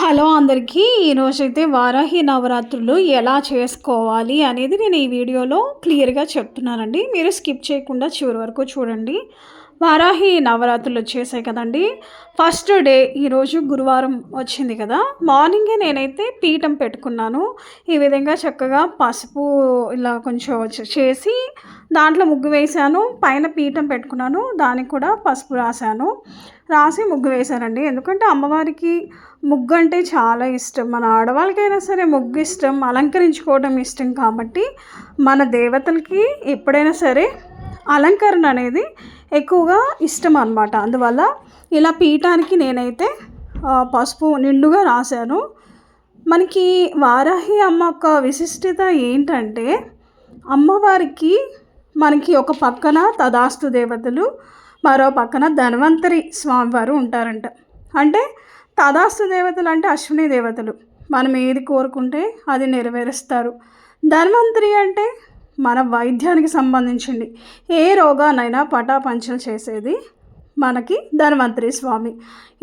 Hello అందరికీ. ఈరోజైతే వారాహి నవరాత్రులు ఎలా చేసుకోవాలి అనేది నేను ఈ వీడియోలో క్లియర్గా చెప్తున్నానండి. మీరు స్కిప్ చేయకుండా చివరి వరకు చూడండి. వారాహి నవరాత్రులు వచ్చేసాయి కదండి. ఫస్ట్ డే ఈరోజు గురువారం వచ్చింది కదా. మార్నింగే నేనైతే పీఠం పెట్టుకున్నాను. ఈ విధంగా చక్కగా పసుపు ఇలా కొంచెం చేసి దాంట్లో ముగ్గు వేశాను. పైన పీఠం పెట్టుకున్నాను, దానికి కూడా పసుపు రాసి ముగ్గు వేశానండి. ఎందుకంటే అమ్మవారికి ముగ్గు అంటే చాలా ఇష్టం. మన ఆడవాళ్ళకైనా సరే ముగ్గు ఇష్టం, అలంకరించుకోవడం ఇష్టం. కాబట్టి మన దేవతలకి ఎప్పుడైనా సరే అలంకరణ అనేది ఎక్కువగా ఇష్టం అన్నమాట. అందువల్ల ఇలా పీఠానికి నేనైతే పసుపు నిండుగా రాశాను. మనకి వారాహి అమ్మ యొక్క విశిష్టత ఏంటంటే, అమ్మవారికి మనకి ఒక పక్కన తదాస్తు దేవతలు, మరో పక్కన ధన్వంతరి స్వామివారు ఉంటారంట. అంటే తదాస్తు దేవతలు అంటే అశ్విని దేవతలు, మనం ఏది కోరుకుంటే అది నెరవేరుస్తారు. ధన్వంతరి అంటే మన వైద్యానికి సంబంధించింది, ఏ రోగానైనా పటాపంచలు చేసేది మనకి ధన్వంతరి స్వామి.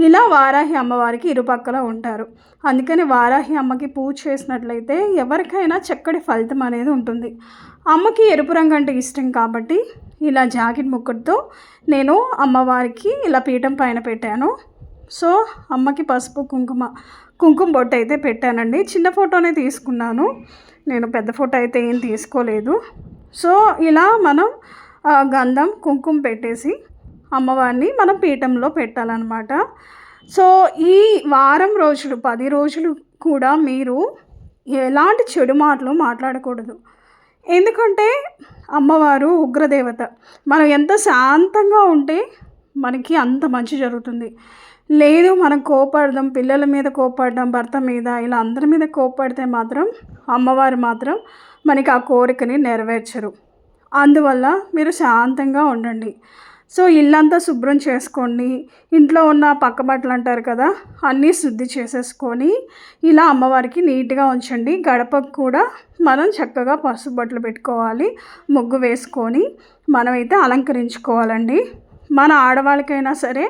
ఇలా వారాహి అమ్మవారికి ఇరుపక్కల ఉంటారు. అందుకని వారాహి అమ్మకి పూజ చేసినట్లయితే ఎవరికైనా చక్కటి ఫలితం అనేది ఉంటుంది. అమ్మకి ఎరుపు రంగు అంటే ఇష్టం కాబట్టి ఇలా జాకెట్ ముక్కడితో నేను అమ్మవారికి ఇలా పీఠం పైన పెట్టాను. సో అమ్మకి పసుపు కుంకుమ బొట్టు అయితే పెట్టానండి. చిన్న ఫోటోనే తీసుకున్నాను నేను, పెద్ద ఫోటో అయితే ఏం తీసుకోలేదు. సో ఇలా మనం గంధం కుంకుమ పెట్టేసి అమ్మవారిని మనం పీఠంలో పెట్టాలన్నమాట. సో ఈ వారం రోజులు 10 రోజులు కూడా మీరు ఎలాంటి చెడు మాటలు మాట్లాడకూడదు. ఎందుకంటే అమ్మవారు ఉగ్రదేవత. మనం ఎంత శాంతంగా ఉంటే మనకి అంత మంచి జరుగుతుంది. లేదు మనం కోపడదాం, పిల్లల మీద కోపడడం, భర్త మీద, ఇలా అందరి మీద కోపడితే మాత్రం అమ్మవారు మాత్రం మనకి ఆ కోరికని నెరవేర్చరు. అందువల్ల మీరు శాంతంగా ఉండండి. సో ఇల్లంతా శుభ్రం చేసుకోండి. ఇంట్లో ఉన్న పక్క బట్టలు అంటారు కదా, అన్నీ శుద్ధి చేసేసుకొని ఇలా అమ్మవారికి నీట్గా ఉంచండి. గడపకు కూడా మనం చక్కగా పసుపు బట్టలు పెట్టుకోవాలి, ముగ్గు వేసుకొని మనమైతే అలంకరించుకోవాలండి. మన ఆడవాళ్ళకైనా సరే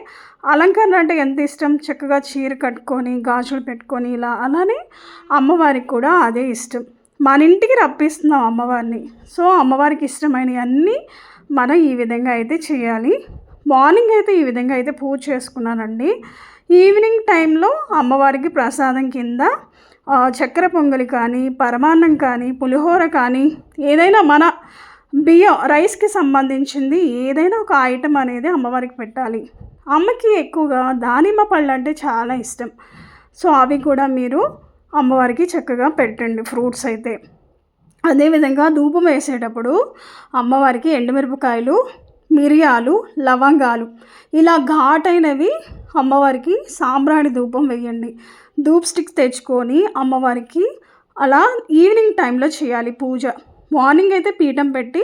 అలంకరణ అంటే ఎంత ఇష్టం. చక్కగా చీర కట్టుకొని గాజులు పెట్టుకొని ఇలా, అలానే అమ్మవారికి కూడా అదే ఇష్టం. మన ఇంటికి రప్పిస్తున్నాం అమ్మవారిని. సో అమ్మవారికి ఇష్టమైనవి అన్నీ మనం ఈ విధంగా అయితే చేయాలి. మార్నింగ్ అయితే ఈ విధంగా అయితే పూజ చేసుకున్నానండి. ఈవినింగ్ టైంలో అమ్మవారికి ప్రసాదం కింద చక్కెర పొంగలి కానీ, పరమాన్నం కానీ, పులిహోర కానీ, ఏదైనా మన బియ్యం రైస్కి సంబంధించింది ఏదైనా ఒక ఐటెం అనేది అమ్మవారికి పెట్టాలి. అమ్మకి ఎక్కువగా దానిమ్మ పళ్ళు అంటే చాలా ఇష్టం. సో అవి కూడా మీరు అమ్మవారికి చక్కగా పెట్టండి, ఫ్రూట్స్ అయితే. అదేవిధంగా ధూపం వేసేటప్పుడు అమ్మవారికి ఎండుమిరపకాయలు, మిరియాలు, లవంగాలు ఇలా ఘాటైనవి అమ్మవారికి సాంబ్రాణి ధూపం వేయండి. ధూప్ స్టిక్స్ తెచ్చుకొని అమ్మవారికి అలా ఈవినింగ్ టైంలో చేయాలి పూజ. మార్నింగ్ అయితే పీఠం పెట్టి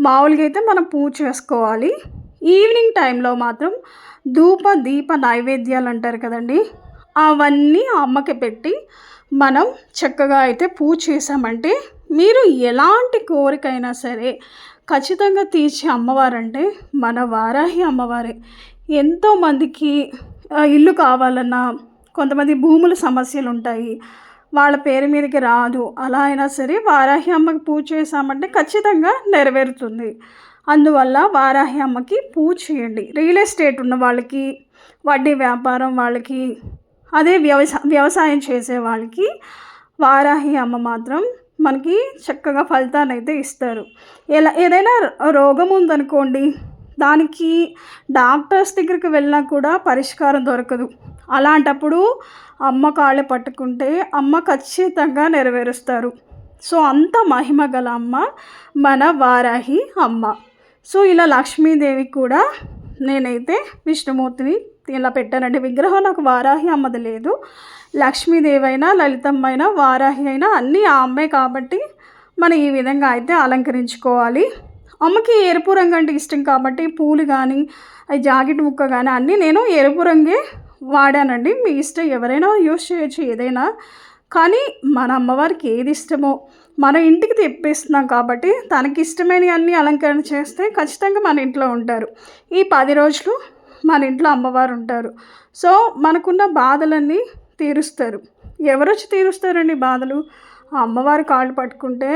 మామూలుగా అయితే మనం పూజ చేసుకోవాలి. ఈవినింగ్ టైంలో మాత్రం ధూప దీప నైవేద్యాలు అంటారు కదండి, అవన్నీ అమ్మకి పెట్టి మనం చక్కగా అయితే పూజ చేసామంటే మీరు ఎలాంటి కోరికైనా సరే ఖచ్చితంగా తీర్చే అమ్మవారంటే మన వారాహి అమ్మవారే. ఎంతోమందికి ఇల్లు కావాలన్నా, కొంతమంది భూముల సమస్యలు ఉంటాయి, వాళ్ళ పేరు మీదకి రాదు. అలా అయినా సరే వారాహి అమ్మకి పూజ చేసామంటే ఖచ్చితంగా నెరవేరుతుంది. అందువల్ల వారాహి అమ్మకి పూజ చేయండి. రియల్ ఎస్టేట్ ఉన్న వాళ్ళకి, వడ్డీ వ్యాపారం వాళ్ళకి, అదే వ్యవసాయం చేసే వాళ్ళకి వారాహి అమ్మ మాత్రం మనకి చక్కగా ఫలితాన్ని అయితే ఇస్తారు. ఏదైనా రోగం ఉందనుకోండి, దానికి డాక్టర్స్ దగ్గరికి వెళ్ళినా కూడా పరిష్కారం దొరకదు. అలాంటప్పుడు అమ్మ కాళ్ళు పట్టుకుంటే అమ్మ ఖచ్చితంగా నెరవేరుస్తారు. సో అంత మహిమ గల అమ్మ మన వారాహి అమ్మ. సో ఇలా లక్ష్మీదేవి కూడా నేనైతే విష్ణుమూర్తిని ఇలా పెట్టానండి. విగ్రహం నాకు వారాహి అమ్మది లేదు. లక్ష్మీదేవి అయినా, లలితమ్మ అయినా, వారాహి అయినా అన్నీ ఆ అమ్మే కాబట్టి మనం ఈ విధంగా అయితే అలంకరించుకోవాలి. అమ్మకి ఎరుపు రంగు అంటే ఇష్టం కాబట్టి పూలు కానీ, జాకెట్ ముక్క కానీ అన్నీ నేను ఎరుపు రంగే వాడానండి. మీ ఇష్టం, ఎవరైనా యూస్ చేయొచ్చు ఏదైనా. కానీ మన అమ్మవారికి ఏది ఇష్టమో మన ఇంటికి తెప్పిస్తున్నాం కాబట్టి తనకి ఇష్టమైన అన్నీ అలంకరణ చేస్తే ఖచ్చితంగా మన ఇంట్లో ఉంటారు. ఈ 10 రోజులు మన ఇంట్లో అమ్మవారు ఉంటారు. సో మనకున్న బాధలన్నీ తీరుస్తారు. ఎవరొచ్చి తీరుస్తారండి బాధలు? ఆ అమ్మవారి కాళ్ళు పట్టుకుంటే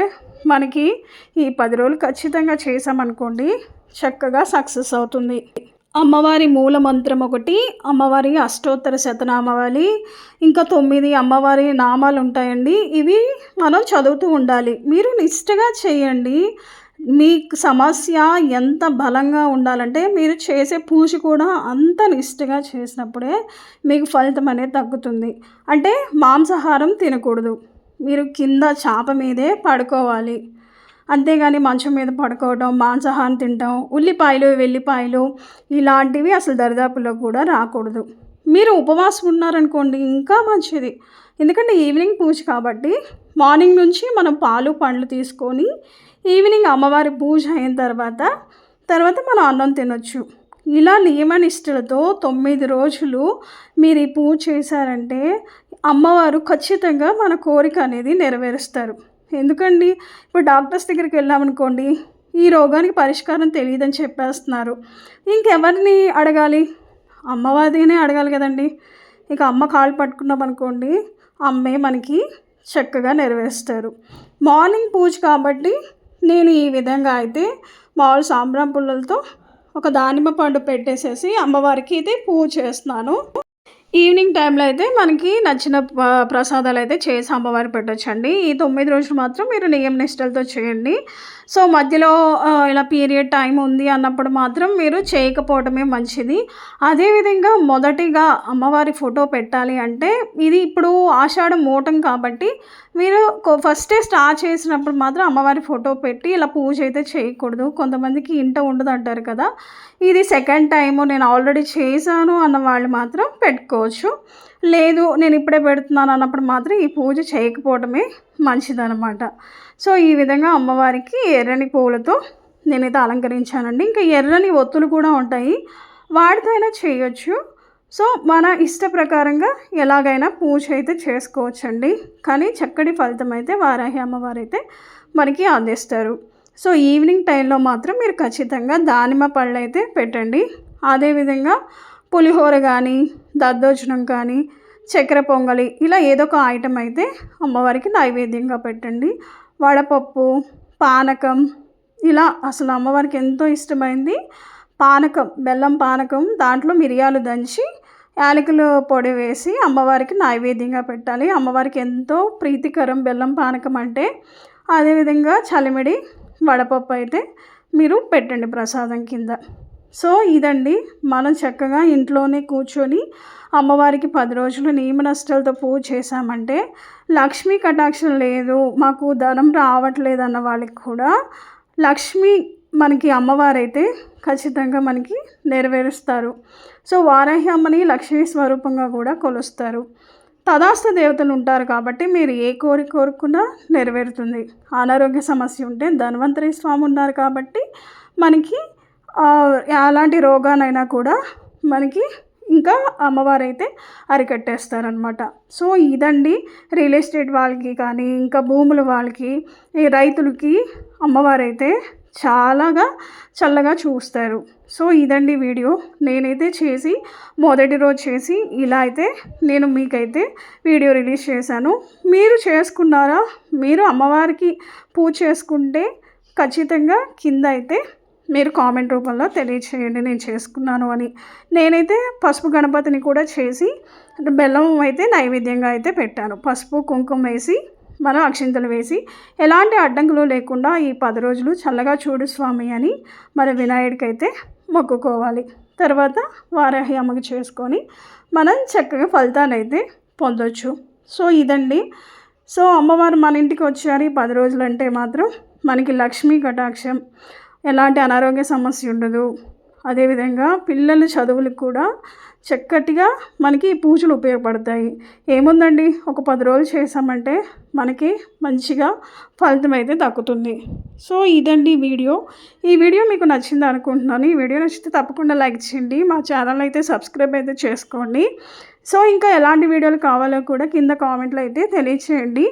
మనకి ఈ 10 రోజులు ఖచ్చితంగా చేశామనుకోండి చక్కగా సక్సెస్ అవుతుంది. అమ్మవారి మూల మంత్రం ఒకటి, అమ్మవారి అష్టోత్తర శతనామావళి, ఇంకా 9 అమ్మవారి నామాలు ఉంటాయండి. ఇవి మనం చదువుతూ ఉండాలి. మీరు నిష్టగా చేయండి. మీ సమస్య ఎంత బలంగా ఉండాలంటే మీరు చేసే పూజ కూడా అంత నిష్టగా చేసినప్పుడే మీకు ఫలితం అనేది తగ్గుతుంది. అంటే మాంసాహారం తినకూడదు. మీరు కింద చాప మీదే పడుకోవాలి. అంతేగాని మంచం మీద పడుకోవడం, మాంసాహారం తినటం, ఉల్లిపాయలు వెల్లిపాయలు ఇలాంటివి అసలు దరిదాపుల్లో కూడా రాకూడదు. మీరు ఉపవాసం ఉన్నారనుకోండి ఇంకా మంచిది. ఎందుకంటే ఈవినింగ్ పూజ కాబట్టి మార్నింగ్ నుంచి మనం పాలు పండ్లు తీసుకొని ఈవినింగ్ అమ్మవారి పూజ అయిన తర్వాత మనం అన్నం తినొచ్చు. ఇలా నియమనిష్టలతో 9 రోజులు మీరు ఈ పూజ చేశారంటే అమ్మవారు ఖచ్చితంగా మన కోరిక అనేది నెరవేరుస్తారు. ఎందుకండి ఇప్పుడు డాక్టర్స్ దగ్గరికి వెళ్ళామనుకోండి, ఈ రోగానికి పరిష్కారం తెలియదని చెప్పేస్తున్నారు. ఇంకెవరిని అడగాలి? అమ్మవారినే అడగాలి కదండి. ఇక అమ్మ కాళ్ళు పట్టుకున్నామనుకోండి, అమ్మే మనకి చక్కగా నెరవేరుస్తారు. మార్నింగ్ పూజ కాబట్టి నేను ఈ విధంగా అయితే మామూలు సాంబ్రాణి పుల్లలతో ఒక దానిమ్మ పండు పెట్టేసేసి అమ్మవారికి అయితే పూజ చేస్తున్నాను. ఈవినింగ్ టైంలో అయితే మనకి నచ్చిన ప్రసాదాలు అయితే చేసి అమ్మవారికి పెట్టొచ్చండి. ఈ 9 రోజులు మాత్రం మీరు నియమ నిష్టలతో చేయండి. సో మధ్యలో ఇలా పీరియడ్ టైం ఉంది అన్నప్పుడు మాత్రం మీరు చేయకపోవడమే మంచిది. అదేవిధంగా మొదటిగా అమ్మవారి ఫోటో పెట్టాలి అంటే ఇది ఇప్పుడు ఆషాఢం మూటం కాబట్టి మీరు ఫస్టే స్టార్ట్ చేసినప్పుడు మాత్రం అమ్మవారి ఫోటో పెట్టి ఇలా పూజ అయితే చేయకూడదు. కొంతమందికి ఇంట ఉండదు అంటారు కదా. ఇది సెకండ్ టైము నేను ఆల్రెడీ చేశాను అన్న వాళ్ళు మాత్రం పెట్టుకోవచ్చు. లేదు నేను ఇప్పుడే పెడుతున్నాను అన్నప్పుడు మాత్రం ఈ పూజ చేయకపోవడమే మంచిదన్నమాట. సో ఈ విధంగా అమ్మవారికి ఎర్రని పువ్వులతో నేనైతే అలంకరించానండి. ఇంకా ఎర్రని ఒత్తులు కూడా ఉంటాయి, వాటితో అయినా చేయొచ్చు. సో మన ఇష్ట ప్రకారంగా ఎలాగైనా పూజ అయితే చేసుకోవచ్చండి. కానీ చక్కటి ఫలితం అయితే వారాహి అమ్మవారు అయితే మనకి అందిస్తారు. సో ఈవినింగ్ టైంలో మాత్రం మీరు ఖచ్చితంగా దానిమ్మ పళ్ళు అయితే పెట్టండి. అదేవిధంగా పులిహోర కానీ దద్దోజనం కానీ చక్కెర పొంగలి ఇలా ఏదో ఒక ఐటెం అయితే అమ్మవారికి నైవేద్యంగా పెట్టండి. వడపప్పు, పానకం ఇలా అసలు అమ్మవారికి ఎంతో ఇష్టమైంది పానకం, బెల్లం పానకం, దాంట్లో మిరియాలు దంచి యాలకుల పొడి వేసి అమ్మవారికి నైవేద్యంగా పెట్టాలి. అమ్మవారికి ఎంతో ప్రీతికరం బెల్లం పానకం అంటే. అదేవిధంగా చలిమిడి వడపప్పు అయితే మీరు పెట్టండి ప్రసాదం కింద. సో ఇదండి, మనం చక్కగా ఇంట్లోనే కూర్చొని అమ్మవారికి 10 రోజులు నియమనిష్టలతో పూజ చేశామంటే లక్ష్మీ కటాక్షం లేదు, మాకు ధనం రావట్లేదు అన్న వాళ్ళకి కూడా లక్ష్మీ మనకి అమ్మవారైతే ఖచ్చితంగా మనకి నెరవేరుస్తారు. సో వారాహి అమ్మని లక్ష్మీ స్వరూపంగా కూడా కొలుస్తారు. తదాస్తు దేవతలు ఉంటారు కాబట్టి మీరు ఏ కోరిక కోరుకున్నా నెరవేరుతుంది. అనారోగ్య సమస్య ఉంటే ధన్వంతరి స్వామి ఉన్నారు కాబట్టి మనకి ఎలాంటి రోగానైనా కూడా మనకి ఇంకా అమ్మవారైతే అరికట్టేస్తారనమాట. సో ఇదండి, రియల్ ఎస్టేట్ వాళ్ళకి కానీ ఇంకా భూముల వాళ్ళకి ఈ రైతులకి అమ్మవారైతే చాలాగా చల్లగా చూస్తారు. సో ఇదండి వీడియో. నేనైతే చేసి మొదటి రోజు చేసి ఇలా అయితే నేను మీకైతే వీడియో రిలీజ్ చేశాను. మీరు చేసుకున్నారా? మీరు అమ్మవారికి పూజ చేసుకుంటే ఖచ్చితంగా కింద అయితే మీరు కామెంట్ రూపంలో తెలియచేయండి నేను చేసుకున్నాను అని. నేనైతే పసుపు గణపతిని కూడా చేసి బెల్లం అయితే నైవేద్యంగా అయితే పెట్టాను. పసుపు కుంకుమ వేసి మనం అక్షింతలు వేసి ఎలాంటి అడ్డంకులు లేకుండా ఈ 10 రోజులు చల్లగా చూడు స్వామి అని మన వినాయకుడికి అయితే మొక్కుకోవాలి. తర్వాత వారాహి అమ్మకి చేసుకొని మనం చక్కగా ఫలితాన్ని అయితే పొందొచ్చు. సో ఇదండి. సో అమ్మవారు మన ఇంటికి వచ్చారు ఈ 10 రోజులు అంటే మాత్రం మనకి లక్ష్మీ కటాక్షం, ఎలాంటి అనారోగ్య సమస్య ఉండదు. అదేవిధంగా పిల్లల చదువులకు కూడా చక్కటిగా మనకి ఈ పూజలు ఉపయోగపడతాయి. ఏముందండి, ఒక 10 రోజులు చేసామంటే మనకి మంచిగా ఫలితం అయితే దక్కుతుంది. సో ఇదండి వీడియో. ఈ వీడియో మీకు నచ్చింది అనుకుంటున్నాను. ఈ వీడియో నచ్చితే తప్పకుండా లైక్ చేయండి, మా ఛానల్ అయితే సబ్స్క్రైబ్ అయితే చేసుకోండి. సో ఇంకా ఎలాంటి వీడియోలు కావాలో కూడా కింద కామెంట్లో అయితే తెలియచేయండి.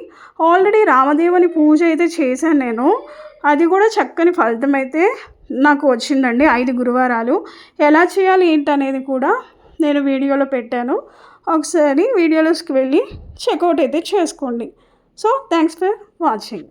ఆల్రెడీ రామదేవుని పూజ అయితే చేశాను నేను, అది కూడా చక్కని ఫలితం అయితే నాకు వచ్చిందండి. 5 గురువారాలు ఎలా చేయాలి ఏంటనేది కూడా నేను వీడియోలో పెట్టాను. ఒకసారి వీడియోలోకి వెళ్ళి చెక్అవుట్ అయితే చేసుకోండి. So thanks for watching.